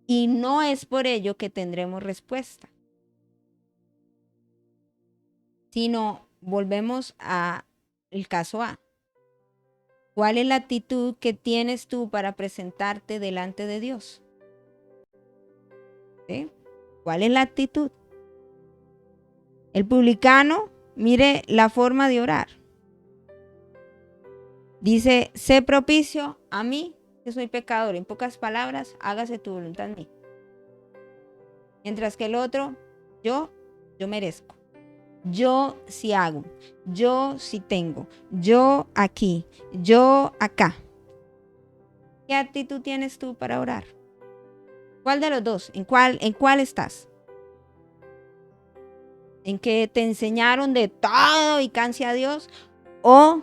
Y no es por ello que tendremos respuesta, sino volvemos al caso A. ¿Cuál es la actitud que tienes tú para presentarte delante de Dios? ¿Sí? ¿Cuál es la actitud? El publicano, mire la forma de orar. Dice, sé propicio a mí, que soy pecador. En pocas palabras, hágase tu voluntad en mí. Mientras que el otro, yo merezco. Yo sí hago. Yo sí tengo. Yo aquí. Yo acá. ¿Qué actitud tienes tú para orar? ¿Cuál de los dos? ¿En cuál estás? ¿En que te enseñaron de todo y canse a Dios? ¿O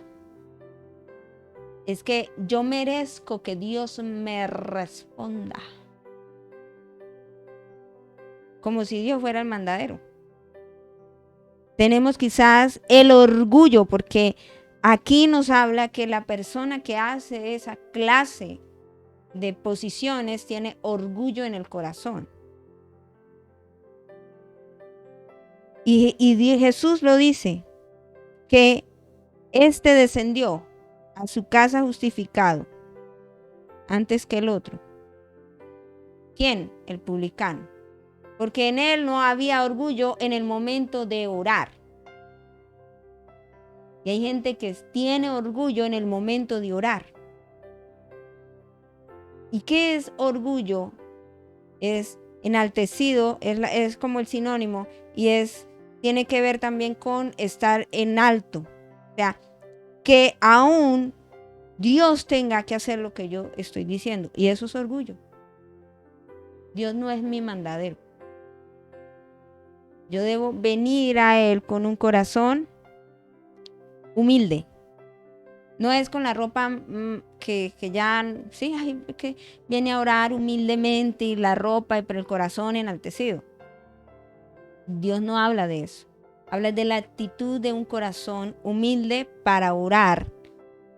es que yo merezco que Dios me responda? Como si Dios fuera el mandadero. Tenemos quizás el orgullo, porque aquí nos habla que la persona que hace esa clase de posiciones tiene orgullo en el corazón. Y Jesús lo dice, que este descendió a su casa justificado antes que el otro. ¿Quién? El publicano. Porque en él no había orgullo en el momento de orar. Y hay gente que tiene orgullo en el momento de orar. ¿Y qué es orgullo? Es enaltecido, es como el sinónimo, y tiene que ver también con estar en alto. O sea, que aún Dios tenga que hacer lo que yo estoy diciendo. Y eso es orgullo. Dios no es mi mandadero. Yo debo venir a Él con un corazón humilde. No es con la ropa que ya, sí, que viene a orar humildemente y la ropa, pero el corazón enaltecido. Dios no habla de eso. Habla de la actitud de un corazón humilde para orar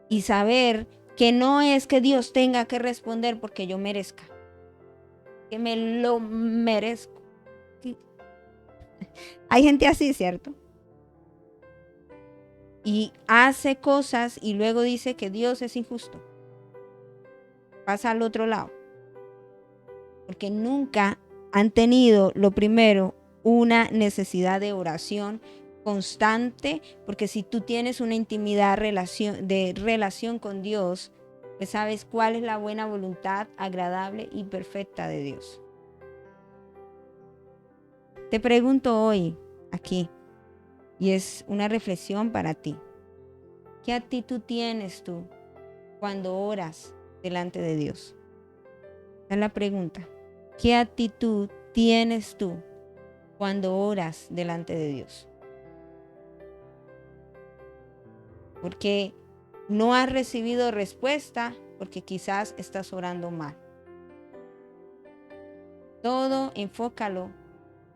y saber que no es que Dios tenga que responder porque yo merezca, que me lo merezco. Hay gente así, ¿cierto? Y hace cosas y luego dice que Dios es injusto. Pasa al otro lado. Porque nunca han tenido, lo primero, una necesidad de oración constante, porque si tú tienes una intimidad de relación con Dios, pues sabes cuál es la buena voluntad agradable y perfecta de Dios. Te pregunto hoy, aquí, y es una reflexión para ti. ¿Qué actitud tienes tú cuando oras delante de Dios? Esa es la pregunta. ¿Qué actitud tienes tú cuando oras delante de Dios? Porque no has recibido respuesta porque quizás estás orando mal. Todo enfócalo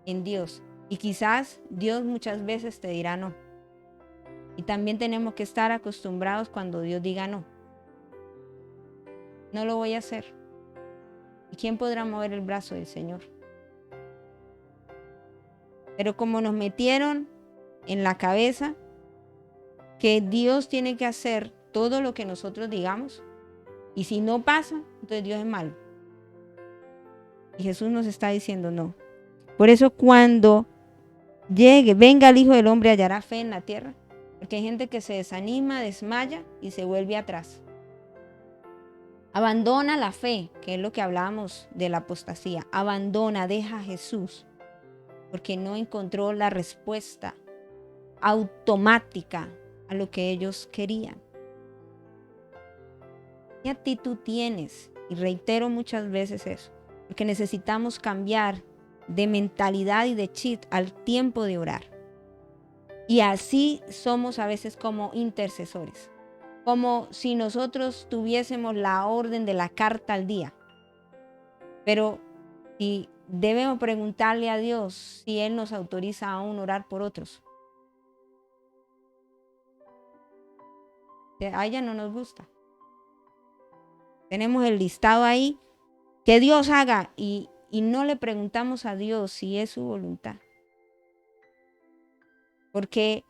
en Dios. Y quizás Dios muchas veces te dirá no. Y también tenemos que estar acostumbrados cuando Dios diga no. No lo voy a hacer. ¿Y quién podrá mover el brazo del Señor? Pero como nos metieron en la cabeza que Dios tiene que hacer todo lo que nosotros digamos, y si no pasa, entonces Dios es malo. Y Jesús nos está diciendo no. Por eso cuando venga el Hijo del Hombre, hallará fe en la tierra. Porque hay gente que se desanima, desmaya y se vuelve atrás. Abandona la fe, que es lo que hablábamos de la apostasía. Abandona, deja a Jesús, porque no encontró la respuesta automática a lo que ellos querían. ¿Qué actitud tienes? Y reitero muchas veces eso, porque necesitamos cambiar de mentalidad y de chip al tiempo de orar. Y así somos a veces como intercesores, como si nosotros tuviésemos la orden de la carta al día. Pero si debemos preguntarle a Dios si Él nos autoriza aún orar por otros. A ella no nos gusta. Tenemos el listado ahí, que Dios haga, y no le preguntamos a Dios si es su voluntad. Porque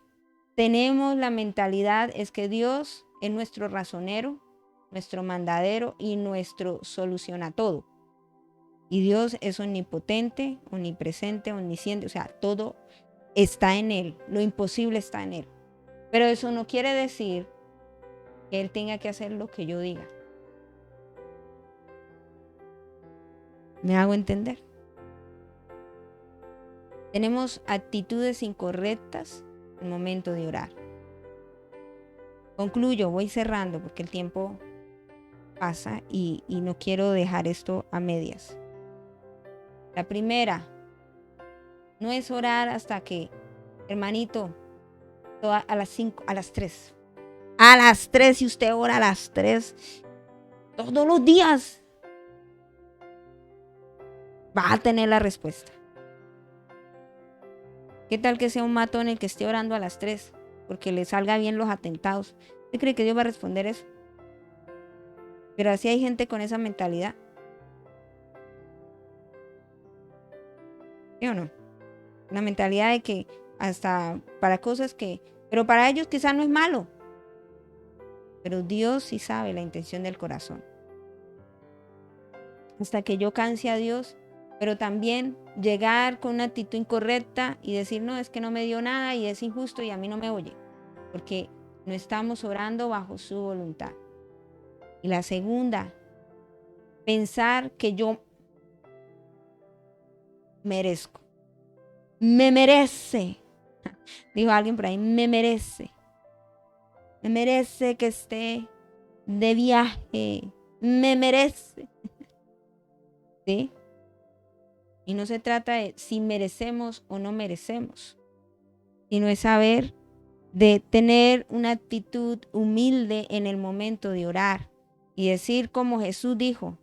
tenemos la mentalidad es que Dios es nuestro razonero, nuestro mandadero y nuestro soluciona todo. Y Dios es omnipotente, omnipresente, omnisciente, o sea, todo está en Él, lo imposible está en Él. Pero eso no quiere decir que Él tenga que hacer lo que yo diga. ¿Me hago entender? Tenemos actitudes incorrectas al momento de orar. Concluyo, voy cerrando porque el tiempo pasa y no quiero dejar esto a medias. La primera, no es orar hasta que, hermanito, a las 5, a las 3. A las 3, si usted ora a las 3, todos los días va a tener la respuesta. ¿Qué tal que sea un matón el que esté orando a las 3? Porque le salga bien los atentados. ¿Usted cree que Dios va a responder eso? Pero así hay gente con esa mentalidad. ¿Sí o no? Una mentalidad de que hasta para cosas que... Pero para ellos quizás no es malo. Pero Dios sí sabe la intención del corazón. Hasta que yo canse a Dios, pero también llegar con una actitud incorrecta y decir, no, es que no me dio nada y es injusto y a mí no me oye. Porque no estamos orando bajo su voluntad. Y la segunda, pensar que yo merezco. Me merece. Dijo alguien por ahí, me merece. Me merece que esté de viaje. Me merece. ¿Sí? Y no se trata de si merecemos o no merecemos, sino es saber de tener una actitud humilde en el momento de orar y decir como Jesús dijo.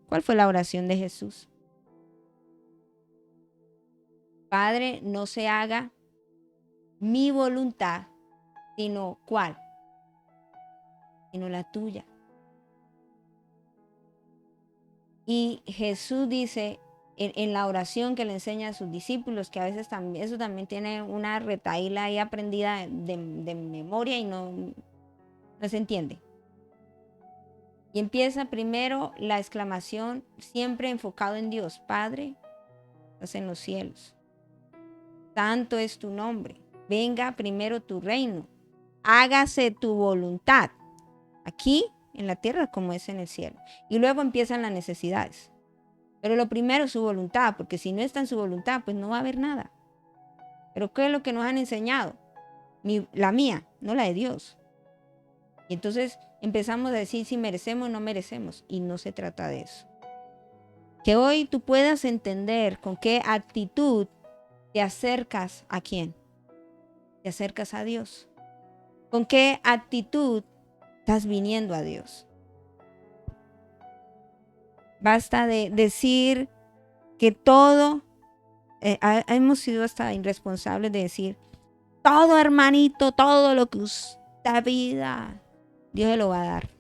¿Cuál fue la oración de Jesús? Padre, no se haga mi voluntad, sino ¿cuál? Sino la tuya. Y Jesús dice en la oración que le enseña a sus discípulos, que a veces también, eso también tiene una retahíla ahí aprendida de memoria y no se entiende. Y empieza primero la exclamación, siempre enfocado en Dios. Padre, estás en los cielos. Santo es tu nombre. Venga primero tu reino. Hágase tu voluntad. Aquí en la tierra como es en el cielo. Y luego empiezan las necesidades. Pero lo primero es su voluntad, porque si no está en su voluntad, pues no va a haber nada. Pero ¿qué es lo que nos han enseñado? La mía, no la de Dios. Y entonces empezamos a decir si merecemos o no merecemos. Y no se trata de eso. Que hoy tú puedas entender con qué actitud te acercas a quién. Te acercas a Dios. Con qué actitud estás viniendo a Dios. Basta de decir que todo, hemos sido hasta irresponsables de decir, todo hermanito, todo lo que usted pida, Dios se lo va a dar.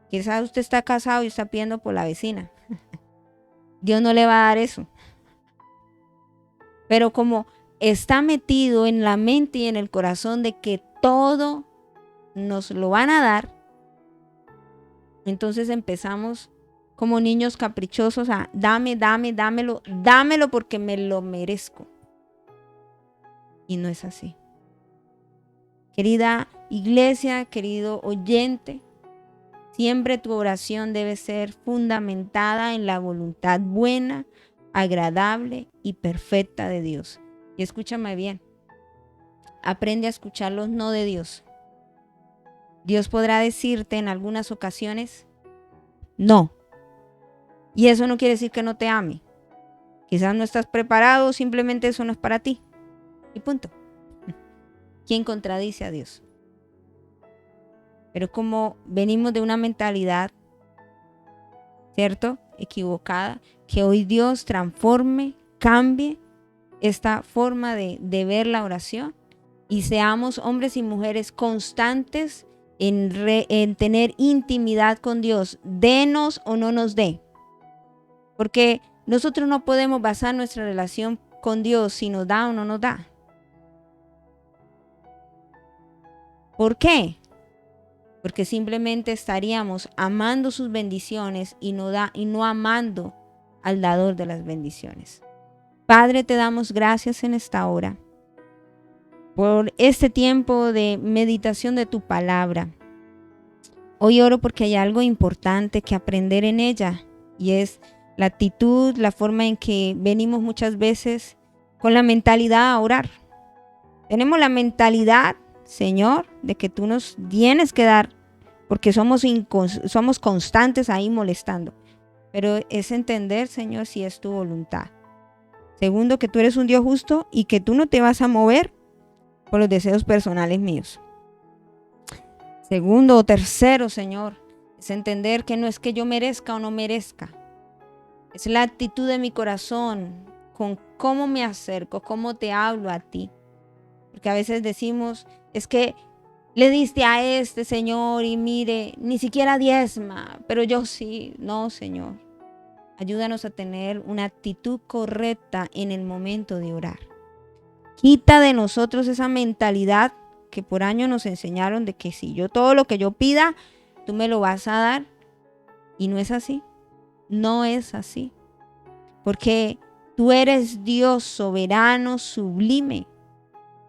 Quizás usted está casado y está pidiendo por la vecina. Dios no le va a dar eso. Pero como está metido en la mente y en el corazón de que todo nos lo van a dar, entonces empezamos como niños caprichosos a dámelo porque me lo merezco. Y no es así. Querida iglesia, querido oyente, siempre tu oración debe ser fundamentada en la voluntad buena, agradable y perfecta de Dios. Y escúchame bien, aprende a escuchar los no de Dios. Dios podrá decirte en algunas ocasiones, no. Y eso no quiere decir que no te ame. Quizás no estás preparado, simplemente eso no es para ti. Y punto. ¿Quién contradice a Dios? Pero como venimos de una mentalidad, ¿cierto? equivocada, que hoy Dios transforme, cambie esta forma de ver la oración y seamos hombres y mujeres constantes en tener intimidad con Dios, denos o no nos dé. Porque nosotros no podemos basar nuestra relación con Dios si nos da o no nos da. ¿Por qué? Porque simplemente estaríamos amando sus bendiciones y no amando al dador de las bendiciones. Padre, te damos gracias en esta hora por este tiempo de meditación de tu palabra. Hoy oro porque hay algo importante que aprender en ella y es la actitud, la forma en que venimos muchas veces con la mentalidad a orar. Tenemos la mentalidad, Señor, de que tú nos tienes que dar porque somos constantes ahí molestando. Pero es entender, Señor, si es tu voluntad. Segundo, que tú eres un Dios justo y que tú no te vas a mover por los deseos personales míos. Segundo o tercero, Señor, es entender que no es que yo merezca o no merezca. Es la actitud de mi corazón con cómo me acerco, cómo te hablo a ti. Porque a veces decimos, es que le diste a este, Señor, y mire, ni siquiera diezma, pero yo sí. No, Señor. Ayúdanos a tener una actitud correcta en el momento de orar. Quita de nosotros esa mentalidad que por años nos enseñaron de que si yo todo lo que yo pida, tú me lo vas a dar. Y no es así. No es así. Porque tú eres Dios soberano, sublime.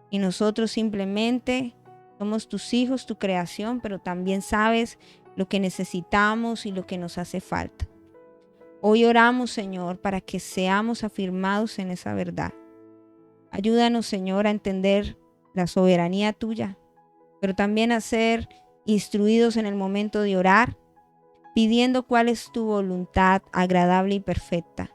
Y nosotros simplemente somos tus hijos, tu creación, pero también sabes lo que necesitamos y lo que nos hace falta. Hoy oramos, Señor, para que seamos afirmados en esa verdad. Ayúdanos, Señor, a entender la soberanía tuya, pero también a ser instruidos en el momento de orar, pidiendo cuál es tu voluntad agradable y perfecta.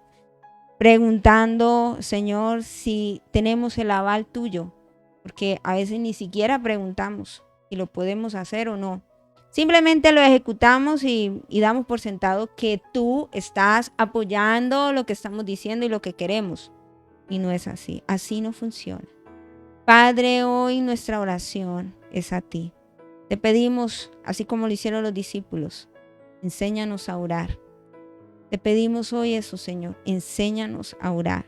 Preguntando, Señor, si tenemos el aval tuyo, porque a veces ni siquiera preguntamos si lo podemos hacer o no. Simplemente lo ejecutamos y damos por sentado que tú estás apoyando lo que estamos diciendo y lo que queremos. Y no es así. Así no funciona. Padre, hoy nuestra oración es a ti. Te pedimos, así como lo hicieron los discípulos, enséñanos a orar. Te pedimos hoy eso, Señor. Enséñanos a orar.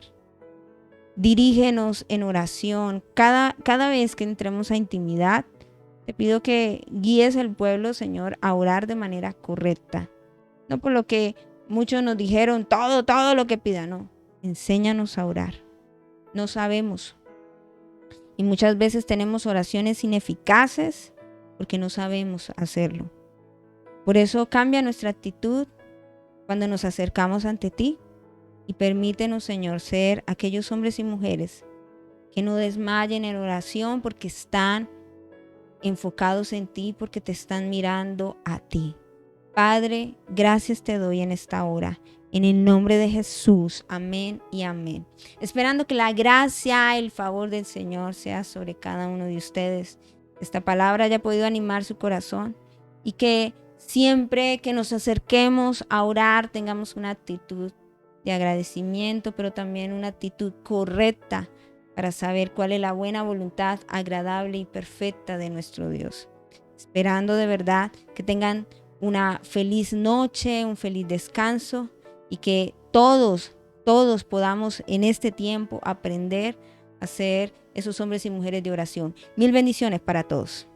Dirígenos en oración. Cada vez que entremos a intimidad, te pido que guíes al pueblo, Señor, a orar de manera correcta. No por lo que muchos nos dijeron, todo lo que pida, no. Enséñanos a orar. No sabemos. Y muchas veces tenemos oraciones ineficaces porque no sabemos hacerlo. Por eso cambia nuestra actitud cuando nos acercamos ante ti y permítenos, Señor, ser aquellos hombres y mujeres que no desmayen en oración porque están enfocados en ti, porque te están mirando a ti. Padre, gracias te doy en esta hora. En el nombre de Jesús. Amén y amén. Esperando que la gracia, el favor del Señor sea sobre cada uno de ustedes. Esta palabra haya podido animar su corazón y que siempre que nos acerquemos a orar tengamos una actitud de agradecimiento, pero también una actitud correcta para saber cuál es la buena voluntad agradable y perfecta de nuestro Dios. Esperando de verdad que tengan una feliz noche, un feliz descanso y que todos podamos en este tiempo aprender a ser esos hombres y mujeres de oración. Mil bendiciones para todos.